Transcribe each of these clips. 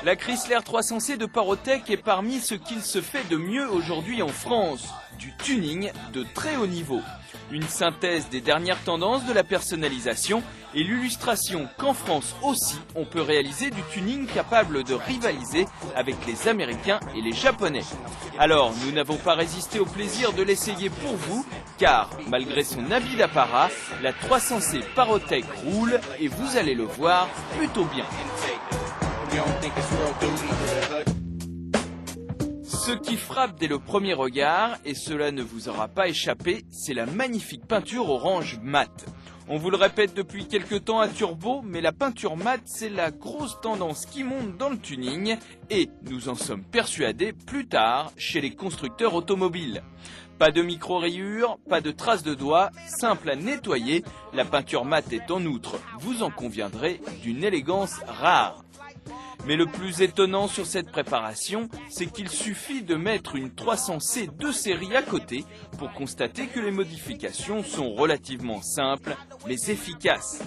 La Chrysler 300C de Parotech est parmi ce qu'il se fait de mieux aujourd'hui en France. Du tuning de très haut niveau. Une synthèse des dernières tendances de la personnalisation et l'illustration qu'en France aussi, on peut réaliser du tuning capable de rivaliser avec les Américains et les Japonais. Alors, nous n'avons pas résisté au plaisir de l'essayer pour vous, car malgré son habit d'apparat, la 300C Parotech roule et vous allez le voir plutôt bien. Ce qui frappe dès le premier regard, et cela ne vous aura pas échappé, c'est la magnifique peinture orange mat. On vous le répète depuis quelques temps à Turbo, mais la peinture mat, c'est la grosse tendance qui monte dans le tuning, et nous en sommes persuadés plus tard chez les constructeurs automobiles. Pas de micro-rayures, pas de traces de doigts, simple à nettoyer, la peinture mat est en outre, vous en conviendrez, d'une élégance rare. Mais le plus étonnant sur cette préparation, c'est qu'il suffit de mettre une 300C de série à côté pour constater que les modifications sont relativement simples mais efficaces.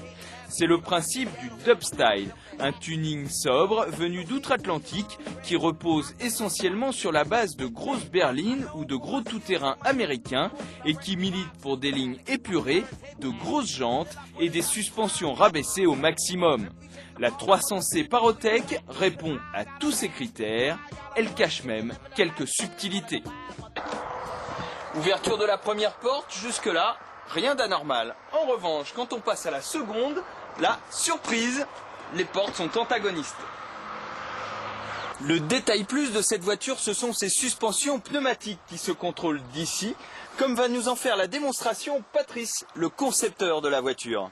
C'est le principe du dubstyle, un tuning sobre venu d'outre-Atlantique qui repose essentiellement sur la base de grosses berlines ou de gros tout-terrain américains et qui milite pour des lignes épurées, de grosses jantes et des suspensions rabaissées au maximum. La 300C Parotech répond à tous ces critères, elle cache même quelques subtilités. Ouverture de la première porte, jusque-là, rien d'anormal. En revanche, quand on passe à la seconde, là, surprise, les portes sont antagonistes. Le détail plus de cette voiture, ce sont ses suspensions pneumatiques qui se contrôlent d'ici, comme va nous en faire la démonstration Patrice, le concepteur de la voiture.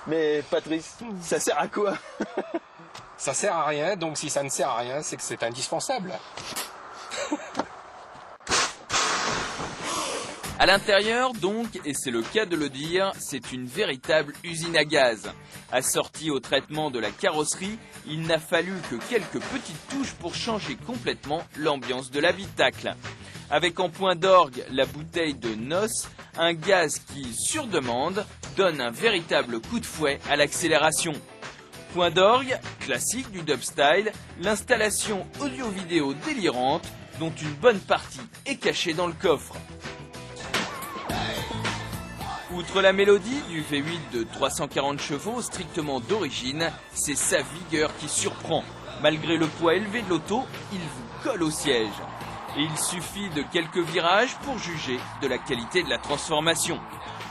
Mais Patrice, ça sert à quoi? Ça sert à rien, donc si ça ne sert à rien, c'est que c'est indispensable. À l'intérieur donc, et c'est le cas de le dire, c'est une véritable usine à gaz. Assortie au traitement de la carrosserie, il n'a fallu que quelques petites touches pour changer complètement l'ambiance de l'habitacle. Avec en point d'orgue la bouteille de NOS, un gaz qui, sur demande, donne un véritable coup de fouet à l'accélération. Point d'orgue, classique du dubstyle, l'installation audio-vidéo délirante dont une bonne partie est cachée dans le coffre. Outre la mélodie du V8 de 340 chevaux strictement d'origine, c'est sa vigueur qui surprend. Malgré le poids élevé de l'auto, il vous colle au siège. Et il suffit de quelques virages pour juger de la qualité de la transformation.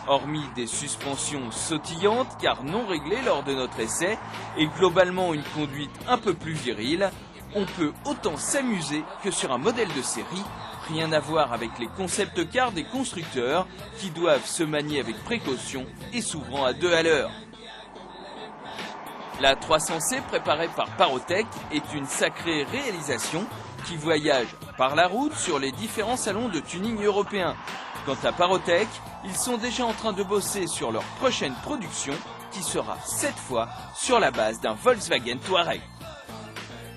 Hormis des suspensions sautillantes car non réglées lors de notre essai et globalement une conduite un peu plus virile, on peut autant s'amuser que sur un modèle de série, rien à voir avec les concept cars des constructeurs qui doivent se manier avec précaution et s'ouvrant à 2 à l'heure. La 300C préparée par Parotech est une sacrée réalisation qui voyage par la route sur les différents salons de tuning européens. Quant à Parotech, ils sont déjà en train de bosser sur leur prochaine production qui sera cette fois sur la base d'un Volkswagen Touareg.